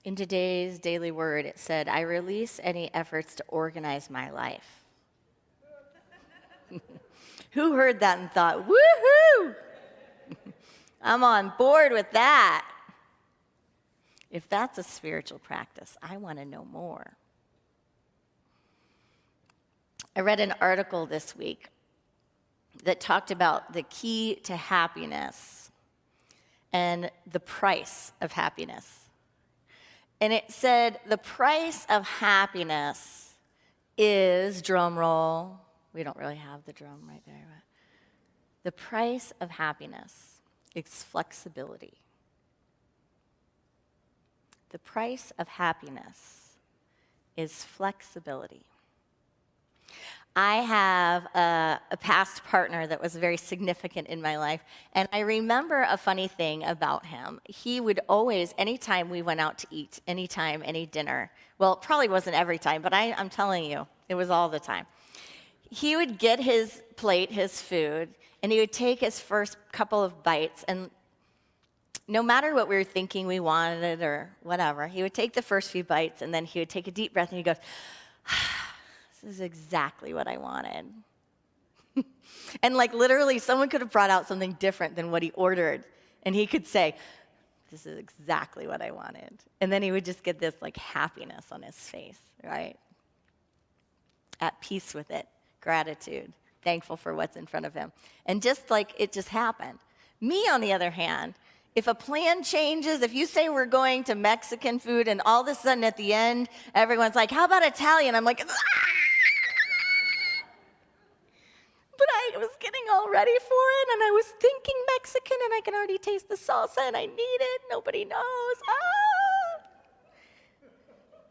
In today's daily word, it said, I release any efforts to organize my life. Who heard that and thought, woohoo! I'm on board with that. If that's a spiritual practice, I want to know more. I read an article this week that talked about the key to happiness and the price of happiness. And it said the price of happiness is, drum roll, we don't really have the drum right there, but the price of happiness is flexibility. The price of happiness is flexibility. I have a past partner that was very significant in my life, and I remember a funny thing about him. He would always, anytime we went out to eat, anytime, any dinner, well, it probably wasn't every time, but I'm telling you, it was all the time. He would get his plate, his food, and he would take his first couple of bites, and no matter what we were thinking we wanted or whatever, he would take the first few bites, and then he would take a deep breath, and he goes, this is exactly what I wanted. And like literally someone could have brought out something different than what he ordered, and he could say, this is exactly what I wanted. And then he would just get this like happiness on his face, right? At peace with it, gratitude, thankful for what's in front of him. And just like it just happened. Me, on the other hand, if a plan changes, if you say we're going to Mexican food and all of a sudden at the end, everyone's like, how about Italian? I'm like, ah! But I was getting all ready for it, and I was thinking Mexican, and I can already taste the salsa, and I need it. Nobody knows. Ah!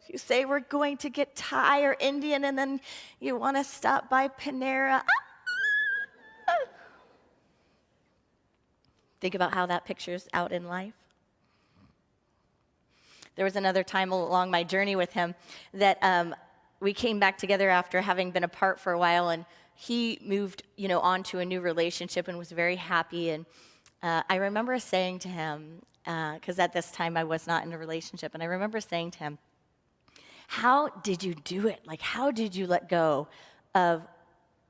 If you say we're going to get Thai or Indian, and then you want to stop by Panera. Ah! Think about how that pictures out in life. There was another time along my journey with him that we came back together after having been apart for a while, and he moved, on to a new relationship and was very happy. And I remember saying to him, because at this time I was not in a relationship, and I remember saying to him, how did you do it? Like, how did you let go of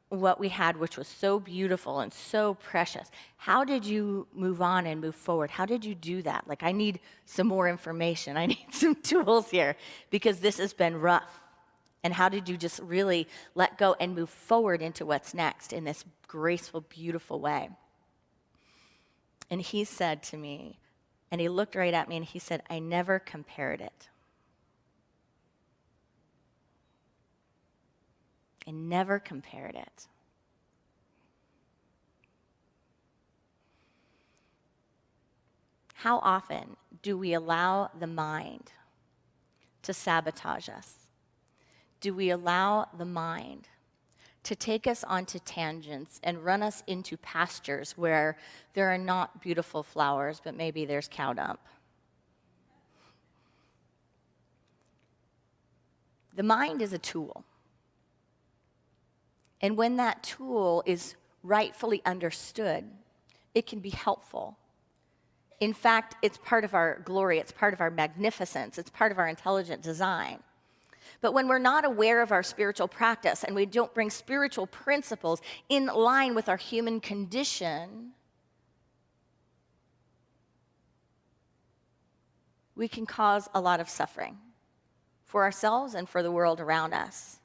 what we had, which was so beautiful and so precious? How did you move on and move forward? How did you do that? Like, I need some more information. I need some tools here because this has been rough. And how did you just really let go and move forward into what's next in this graceful, beautiful way? And he said to me, and he looked right at me, and he said, I never compared it. I never compared it. How often do we allow the mind to sabotage us? Do we allow the mind to take us onto tangents and run us into pastures where there are not beautiful flowers, but maybe there's cow dung? The mind is a tool. And when that tool is rightfully understood, it can be helpful. In fact, it's part of our glory, it's part of our magnificence, it's part of our intelligent design. But when we're not aware of our spiritual practice and we don't bring spiritual principles in line with our human condition, we can cause a lot of suffering for ourselves and for the world around us.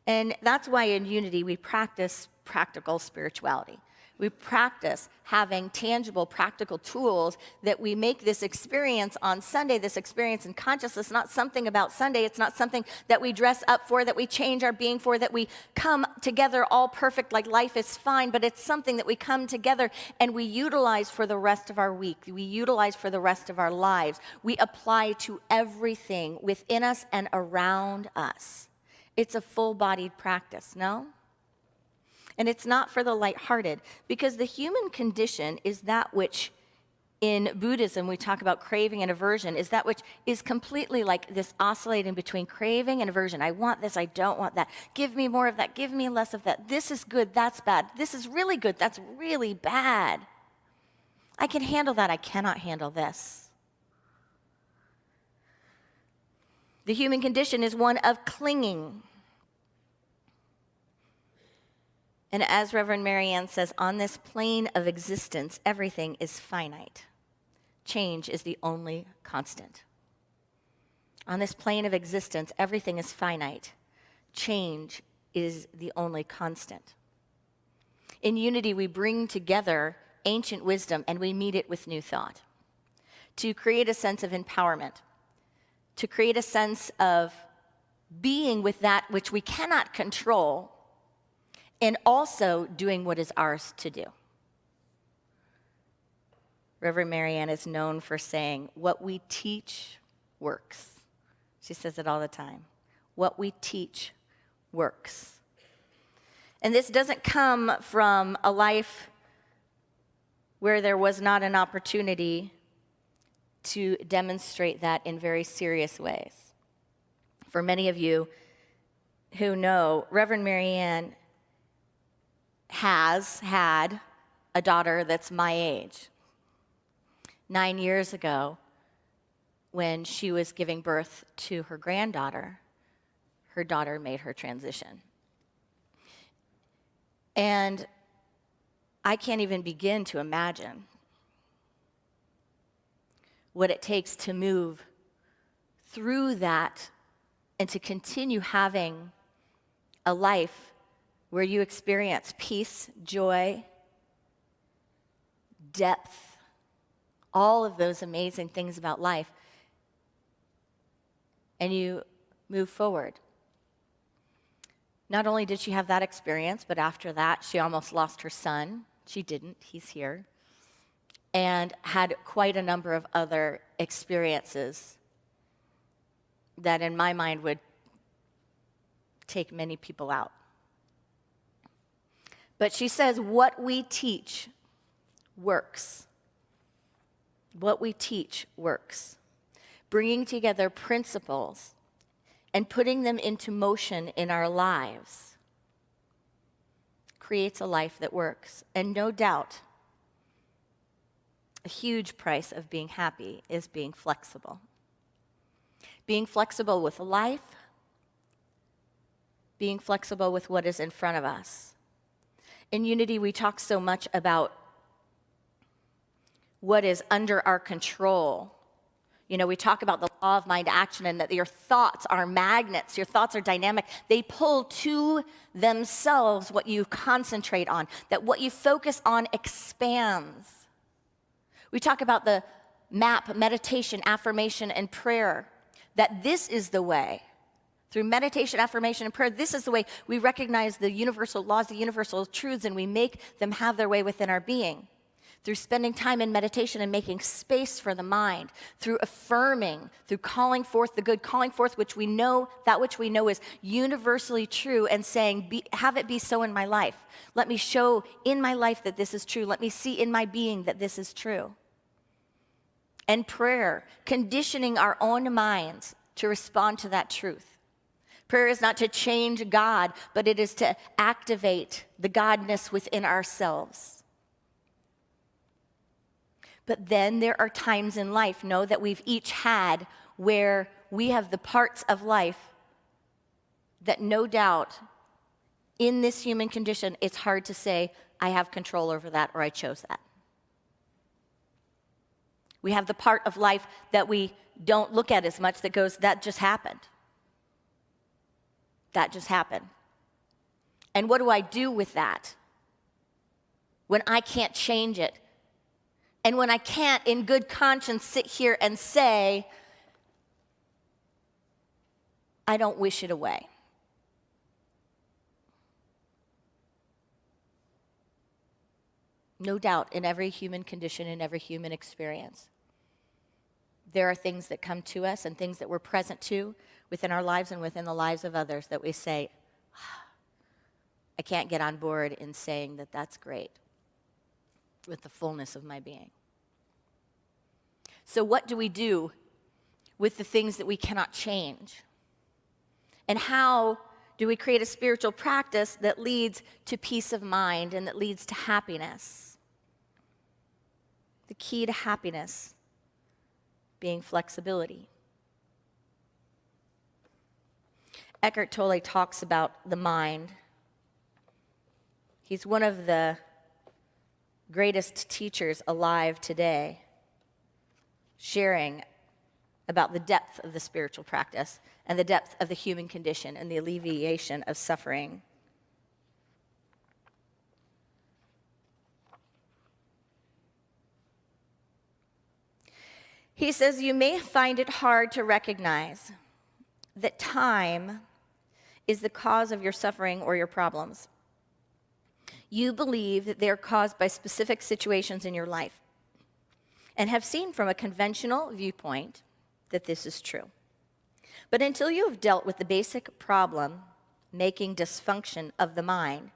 And that's why in Unity we practice practical spirituality. We practice having tangible, practical tools that we make this experience on Sunday, this experience in consciousness, not something about Sunday. It's not something that we dress up for, that we change our being for, that we come together all perfect like life is fine, but it's something that we come together and we utilize for the rest of our week. We utilize for the rest of our lives. We apply to everything within us and around us. It's a full-bodied practice, no? And it's not for the lighthearted, because the human condition is that which, in Buddhism, we talk about craving and aversion, is that which is completely like this oscillating between craving and aversion. I want this, I don't want that. Give me more of that, give me less of that. This is good, that's bad. This is really good, that's really bad. I can handle that, I cannot handle this. The human condition is one of clinging. And as Reverend Marianne says, on this plane of existence, everything is finite. Change is the only constant. On this plane of existence, everything is finite. Change is the only constant. In unity, we bring together ancient wisdom and we meet it with new thought to create a sense of empowerment, to create a sense of being with that which we cannot control, and also doing what is ours to do. Reverend Marianne is known for saying, what we teach works. She says it all the time. What we teach works. And this doesn't come from a life where there was not an opportunity to demonstrate that in very serious ways. For many of you who know, Reverend Marianne has had a daughter that's my age. 9 years ago, when she was giving birth to her granddaughter, her daughter made her transition. And I can't even begin to imagine what it takes to move through that and to continue having a life where you experience peace, joy, depth, all of those amazing things about life, and you move forward. Not only did she have that experience, but after that, she almost lost her son. She didn't, he's here. And had quite a number of other experiences that in my mind would take many people out. But she says what we teach works. What we teach works. Bringing together principles and putting them into motion in our lives creates a life that works. And no doubt, a huge price of being happy is being flexible. Being flexible with life, being flexible with what is in front of us. In Unity, we talk so much about what is under our control. You know, we talk about the law of mind action and that your thoughts are magnets, your thoughts are dynamic. They pull to themselves what you concentrate on, that what you focus on expands. We talk about the map, meditation, affirmation, and prayer, that this is the way. Through meditation, affirmation, and prayer, this is the way we recognize the universal laws, the universal truths, and we make them have their way within our being. Through spending time in meditation and making space for the mind, through affirming, through calling forth the good, calling forth which we know, that which we know is universally true, and saying, have it be so in my life. Let me show in my life that this is true. Let me see in my being that this is true. And prayer, conditioning our own minds to respond to that truth. Prayer is not to change God, but it is to activate the Godness within ourselves. But then there are times in life, know that we've each had, where we have the parts of life that no doubt in this human condition, it's hard to say, I have control over that or I chose that. We have the part of life that we don't look at as much that goes, that just happened. That just happened. And what do I do with that when I can't change it? And when I can't, in good conscience, sit here and say, I don't wish it away. No doubt, in every human condition, in every human experience, there are things that come to us and things that we're present to within our lives and within the lives of others that we say, I can't get on board in saying that that's great with the fullness of my being. So what do we do with the things that we cannot change? And how do we create a spiritual practice that leads to peace of mind and that leads to happiness? The key to happiness being flexibility. Eckhart Tolle talks about the mind. He's one of the greatest teachers alive today, sharing about the depth of the spiritual practice and the depth of the human condition and the alleviation of suffering. He says, you may find it hard to recognize that time is the cause of your suffering or your problems. You believe that they are caused by specific situations in your life and have seen from a conventional viewpoint that this is true. But until you have dealt with the basic problem, making dysfunction of the mind,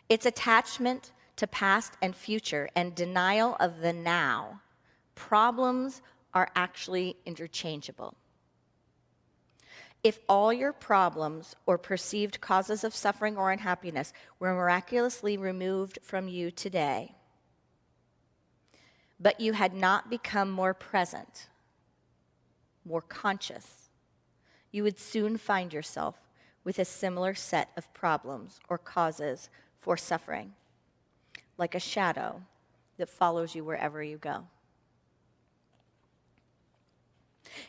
its attachment to past and future and denial of the now, problems are actually interchangeable. If all your problems or perceived causes of suffering or unhappiness were miraculously removed from you today, but you had not become more present, more conscious, you would soon find yourself with a similar set of problems or causes for suffering, like a shadow that follows you wherever you go.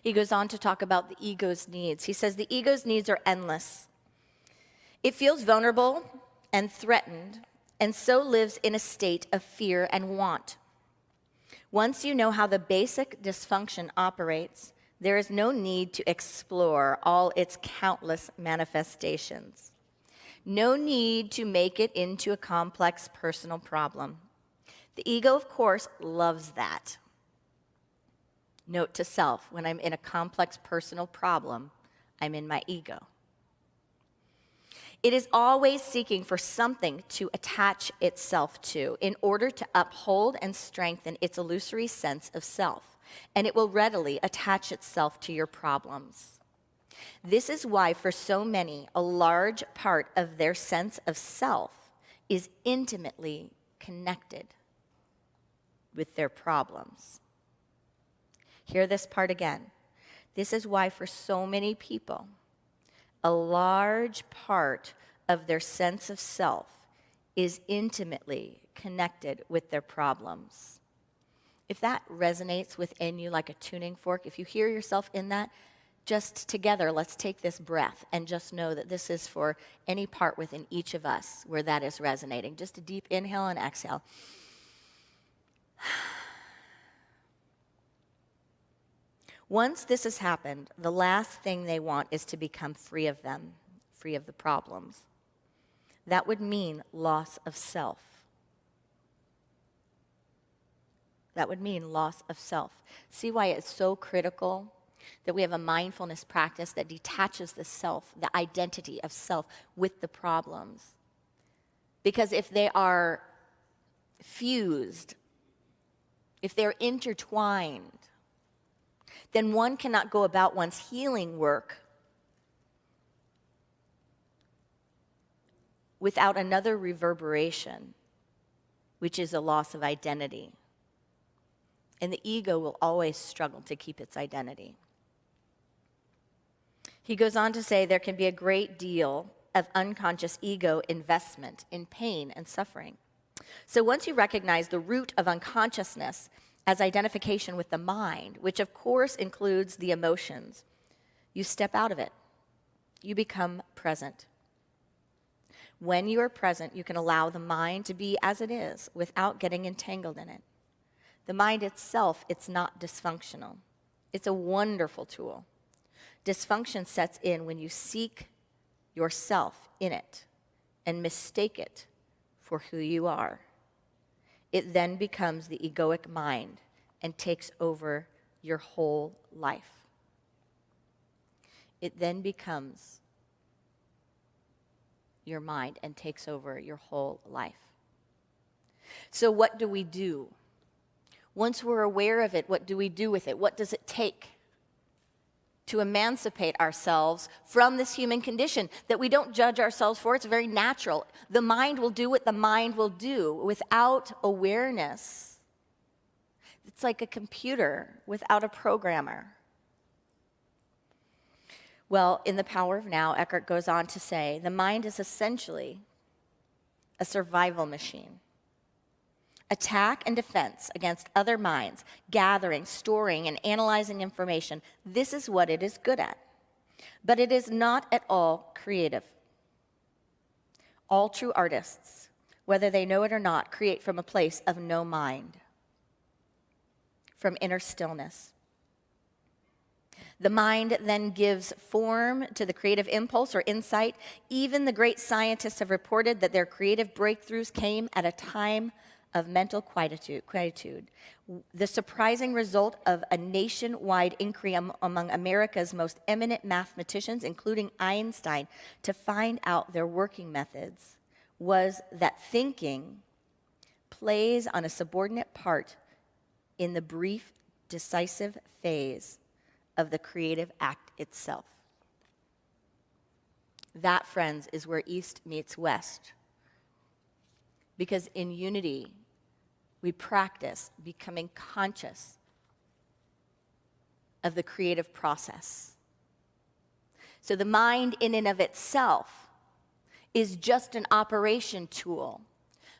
He goes on to talk about the ego's needs. He says the ego's needs are endless. It feels vulnerable and threatened, and so lives in a state of fear and want. Once you know how the basic dysfunction operates, there is no need to explore all its countless manifestations. No need to make it into a complex personal problem. The ego, of course, loves that. Note to self, when I'm in a complex personal problem, I'm in my ego. It is always seeking for something to attach itself to in order to uphold and strengthen its illusory sense of self, and it will readily attach itself to your problems. This is why, for so many, a large part of their sense of self is intimately connected with their problems. Hear this part again. This is why for so many people, a large part of their sense of self is intimately connected with their problems. If that resonates within you like a tuning fork, if you hear yourself in that, just together, let's take this breath and just know that this is for any part within each of us where that is resonating. Just a deep inhale and exhale. Once this has happened, the last thing they want is to become free of them, free of the problems. That would mean loss of self. That would mean loss of self. See why it's so critical that we have a mindfulness practice that detaches the self, the identity of self, with the problems. Because if they are fused, if they're intertwined, then one cannot go about one's healing work without another reverberation, which is a loss of identity. And the ego will always struggle to keep its identity. He goes on to say there can be a great deal of unconscious ego investment in pain and suffering. So once you recognize the root of unconsciousness as identification with the mind, which of course includes the emotions, you step out of it. You become present. When you are present, you can allow the mind to be as it is without getting entangled in it. The mind itself, it's not dysfunctional. It's a wonderful tool. Dysfunction sets in when you seek yourself in it and mistake it for who you are. It then becomes the egoic mind and takes over your whole life. It then becomes your mind and takes over your whole life. So what do we do? Once we're aware of it, what do we do with it? What does it take to emancipate ourselves from this human condition that we don't judge ourselves for? It's very natural. The mind will do what the mind will do without awareness. It's like a computer without a programmer. Well, in The Power of Now, Eckhart goes on to say, the mind is essentially a survival machine. Attack and defense against other minds, gathering, storing, and analyzing information. This is what it is good at. But it is not at all creative. All true artists, whether they know it or not, create from a place of no mind, from inner stillness. The mind then gives form to the creative impulse or insight. Even the great scientists have reported that their creative breakthroughs came at a time of mental quietude. The surprising result of a nationwide inquiry among America's most eminent mathematicians, including Einstein, to find out their working methods was that thinking plays on a subordinate part in the brief, decisive phase of the creative act itself. That, friends, is where East meets West. Because in unity, we practice becoming conscious of the creative process. So the mind in and of itself is just an operation tool.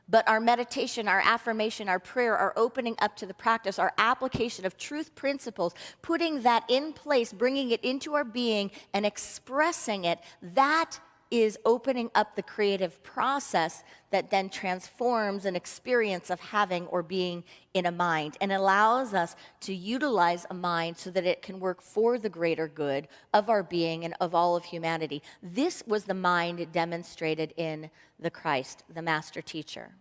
But our meditation, our affirmation, our prayer, our opening up to the practice, our application of truth principles, putting that in place, bringing it into our being and expressing it, that is opening up the creative process that then transforms an experience of having or being in a mind and allows us to utilize a mind so that it can work for the greater good of our being and of all of humanity. This was the mind demonstrated in the Christ, the master teacher.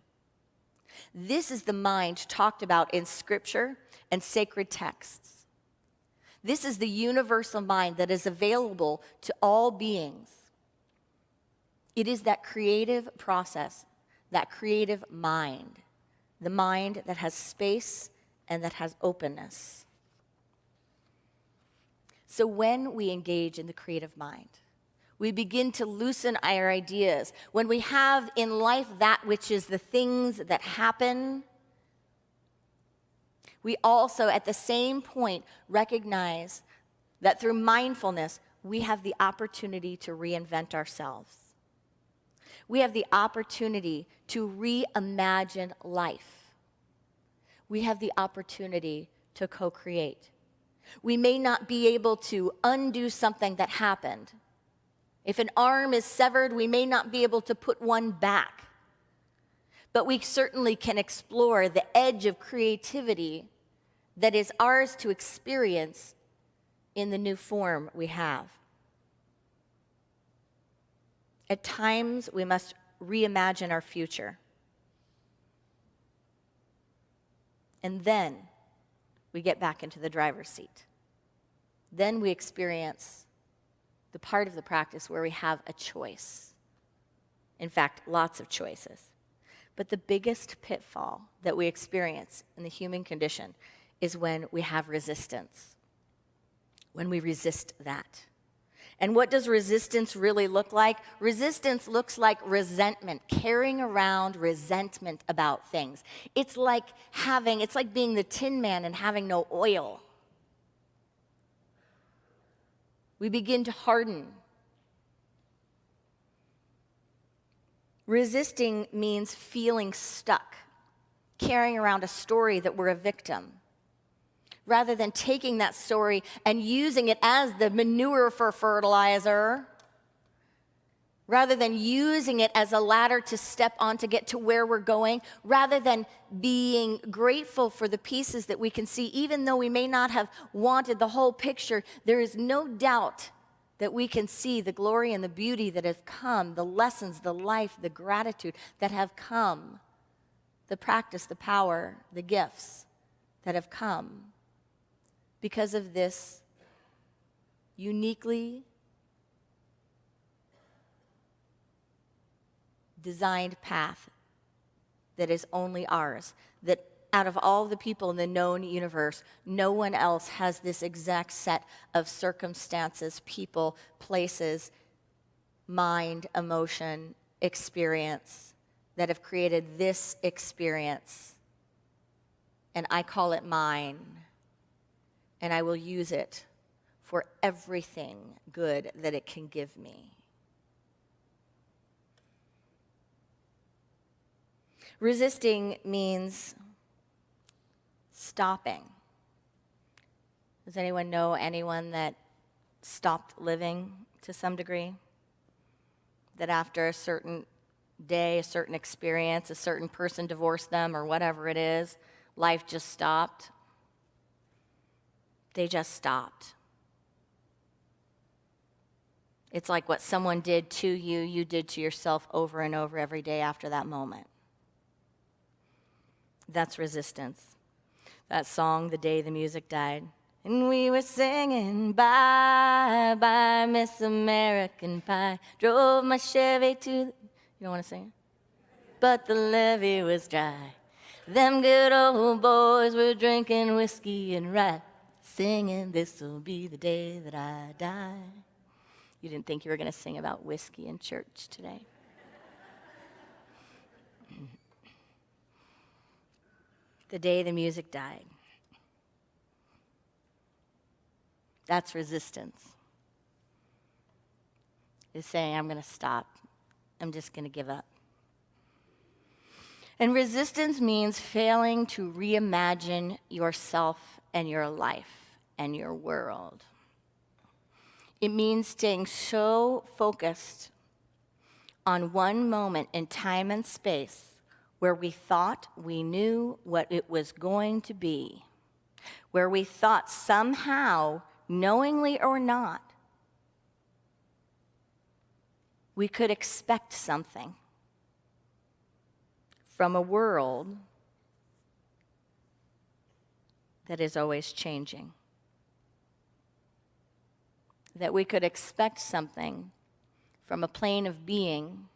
This is the mind talked about in Scripture and sacred texts. This is the universal mind that is available to all beings. It is that creative process, that creative mind, the mind that has space and that has openness. So when we engage in the creative mind, we begin to loosen our ideas. When we have in life that which is the things that happen, we also at the same point recognize that through mindfulness, we have the opportunity to reinvent ourselves. We have the opportunity to reimagine life. We have the opportunity to co-create. We may not be able to undo something that happened. If an arm is severed, we may not be able to put one back. But we certainly can explore the edge of creativity that is ours to experience in the new form we have. At times, we must reimagine our future. And then we get back into the driver's seat. Then we experience the part of the practice where we have a choice. In fact, lots of choices. But the biggest pitfall that we experience in the human condition is when we have resistance, when we resist that. And what does resistance really look like? Resistance looks like resentment, carrying around resentment about things. It's like being the Tin Man and having no oil. We begin to harden. Resisting means feeling stuck, carrying around a story that we're a victim, rather than taking that story and using it as the manure for fertilizer, rather than using it as a ladder to step on to get to where we're going, rather than being grateful for the pieces that we can see, even though we may not have wanted the whole picture, there is no doubt that we can see the glory and the beauty that have come, the lessons, the life, the gratitude that have come, the practice, the power, the gifts that have come because of this uniquely designed path that is only ours, that out of all the people in the known universe, no one else has this exact set of circumstances, people, places, mind, emotion, experience that have created this experience. And I call it mine, and I will use it for everything good that it can give me. Resisting means stopping. Does anyone know anyone that stopped living to some degree? That after a certain day, a certain experience, a certain person divorced them or whatever it is, life just stopped? They just stopped. It's like what someone did to you, you did to yourself over and over every day after that moment. That's resistance. That song, The Day the Music Died. And we were singing, bye, bye, Miss American Pie. Drove my Chevy to the... You don't want to sing it? But the levee was dry. Them good old boys were drinking whiskey and rye, singing, this'll be the day that I die. You didn't think you were going to sing about whiskey in church today. The day the music died. That's resistance. It's saying, I'm going to stop. I'm just going to give up. And resistance means failing to reimagine yourself and your life and your world. It means staying so focused on one moment in time and space where we thought we knew what it was going to be, where we thought somehow, knowingly or not, we could expect something from a world that is always changing. That we could expect something from a plane of being,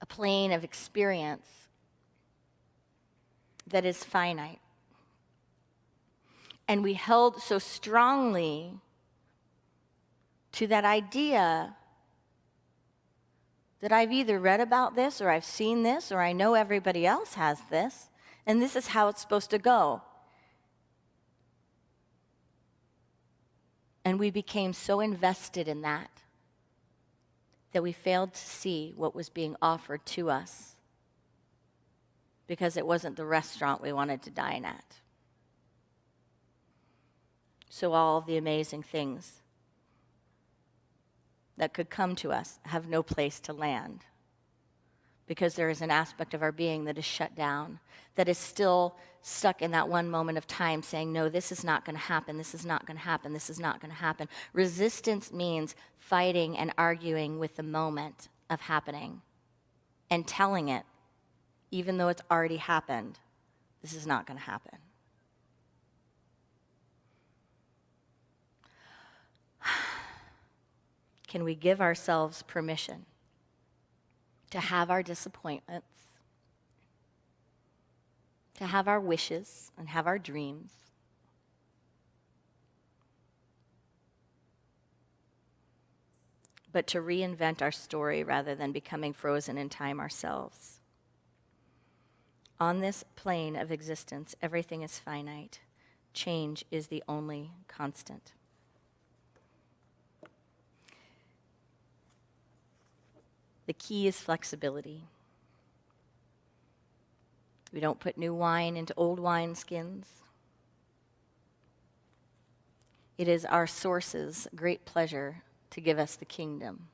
a plane of experience that is finite. And we held so strongly to that idea that I've either read about this or I've seen this or I know everybody else has this, and this is how it's supposed to go. And we became so invested in that we failed to see what was being offered to us because it wasn't the restaurant we wanted to dine at. So all of the amazing things that could come to us have no place to land because there is an aspect of our being that is shut down, that is still stuck in that one moment of time saying, no, this is not going to happen, this is not going to happen, this is not going to happen. Resistance means fighting and arguing with the moment of happening and telling it, even though it's already happened, this is not going to happen. Can we give ourselves permission to have our disappointments, to have our wishes and have our dreams, but to reinvent our story rather than becoming frozen in time ourselves? On this plane of existence, everything is finite. Change is the only constant. The key is flexibility. We don't put new wine into old wineskins. It is our source's great pleasure to give us the kingdom.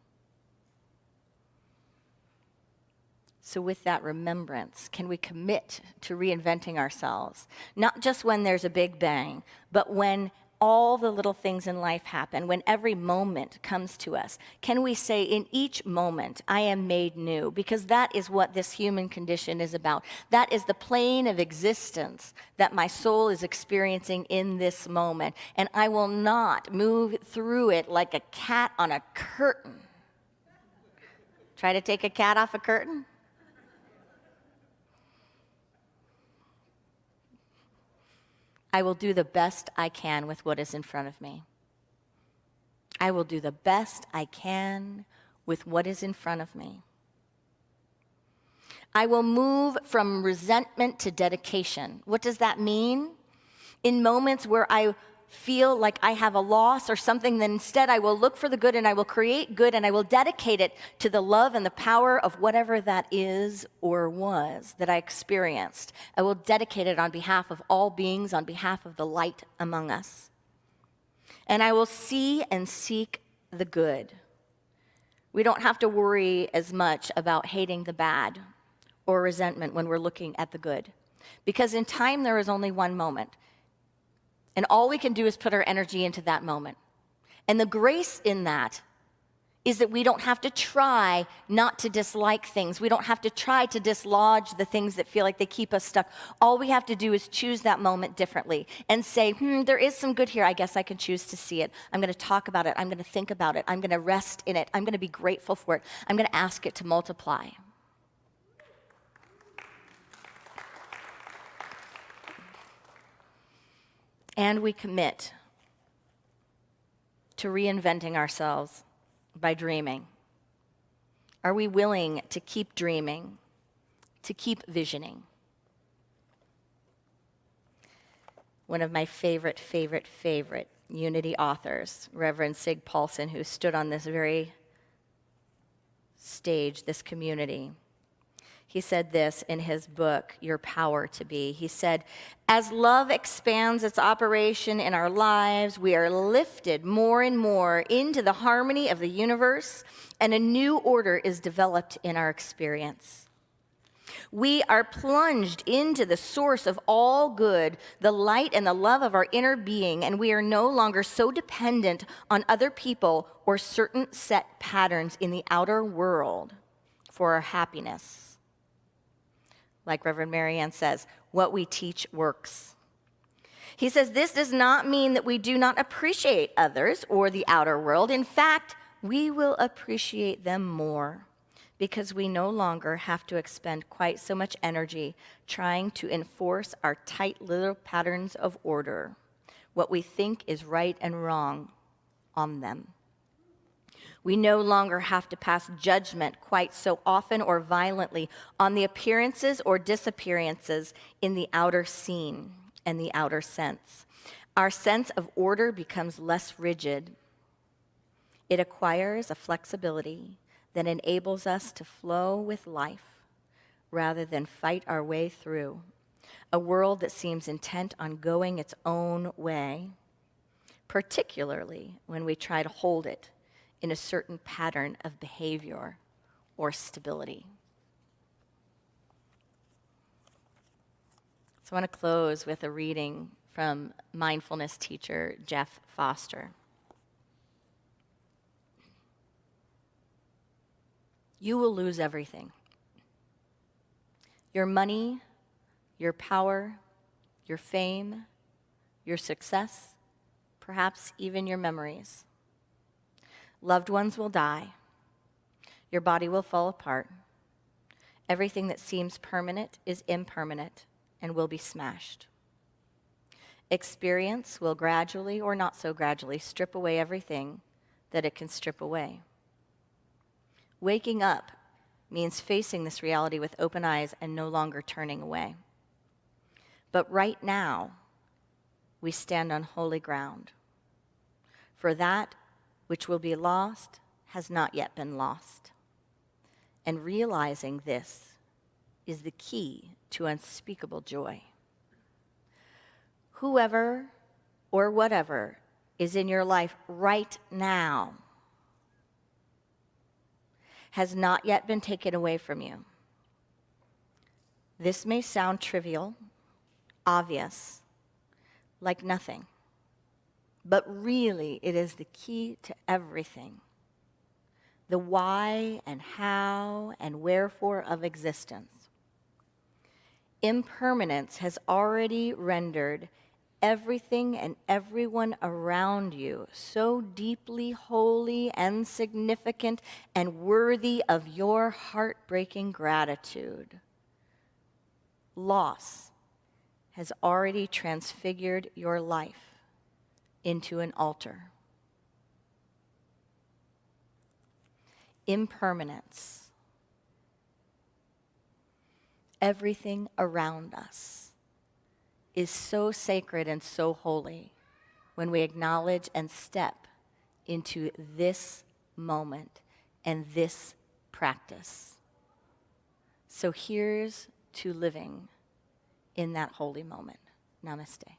So with that remembrance, can we commit to reinventing ourselves? Not just when there's a big bang, but when all the little things in life happen, when every moment comes to us. Can we say, in each moment, I am made new? Because that is what this human condition is about. That is the plane of existence that my soul is experiencing in this moment. And I will not move through it like a cat on a curtain. Try to take a cat off a curtain? I will do the best I can with what is in front of me. I will do the best I can with what is in front of me. I will move from resentment to dedication. What does that mean? In moments where I feel like I have a loss or something, then instead I will look for the good and I will create good and I will dedicate it to the love and the power of whatever that is or was that I experienced. I will dedicate it on behalf of all beings, on behalf of the light among us. And I will see and seek the good. We don't have to worry as much about hating the bad or resentment when we're looking at the good. Because in time, there is only one moment. And all we can do is put our energy into that moment. And the grace in that is that we don't have to try not to dislike things. We don't have to try to dislodge the things that feel like they keep us stuck. All we have to do is choose that moment differently and say, there is some good here. I guess I can choose to see it. I'm going to talk about it. I'm going to think about it. I'm going to rest in it. I'm going to be grateful for it. I'm going to ask it to multiply. And we commit to reinventing ourselves by dreaming. Are we willing to keep dreaming, to keep visioning? One of my favorite Unity authors, Reverend Sig Paulson, who stood on this very stage, this community, he said this in his book, Your Power to Be. He said, as love expands its operation in our lives, we are lifted more and more into the harmony of the universe, and a new order is developed in our experience. We are plunged into the source of all good, the light and the love of our inner being, and we are no longer so dependent on other people or certain set patterns in the outer world for our happiness. Like Reverend Marianne says, what we teach works. He says this does not mean that we do not appreciate others or the outer world. In fact, we will appreciate them more because we no longer have to expend quite so much energy trying to enforce our tight little patterns of order, what we think is right and wrong, on them. We no longer have to pass judgment quite so often or violently on the appearances or disappearances in the outer scene and the outer sense. Our sense of order becomes less rigid. It acquires a flexibility that enables us to flow with life rather than fight our way through a world that seems intent on going its own way, particularly when we try to hold it in a certain pattern of behavior or stability. So I want to close with a reading from mindfulness teacher Jeff Foster. You will lose everything. Your money, your power, your fame, your success, perhaps even your memories. Loved ones will die. Your body will fall apart. Everything that seems permanent is impermanent and will be smashed. Experience will gradually or not so gradually strip away everything that it can strip away. Waking up means facing this reality with open eyes and no longer turning away. But right now, we stand on holy ground. For that which will be lost has not yet been lost. And realizing this is the key to unspeakable joy. Whoever or whatever is in your life right now has not yet been taken away from you. This may sound trivial, obvious, like nothing. But really, it is the key to everything. The why and how and wherefore of existence. Impermanence has already rendered everything and everyone around you so deeply holy and significant and worthy of your heartbreaking gratitude. Loss has already transfigured your life into an altar. Impermanence. Everything around us is so sacred and so holy when we acknowledge and step into this moment and this practice. So here's to living in that holy moment. Namaste.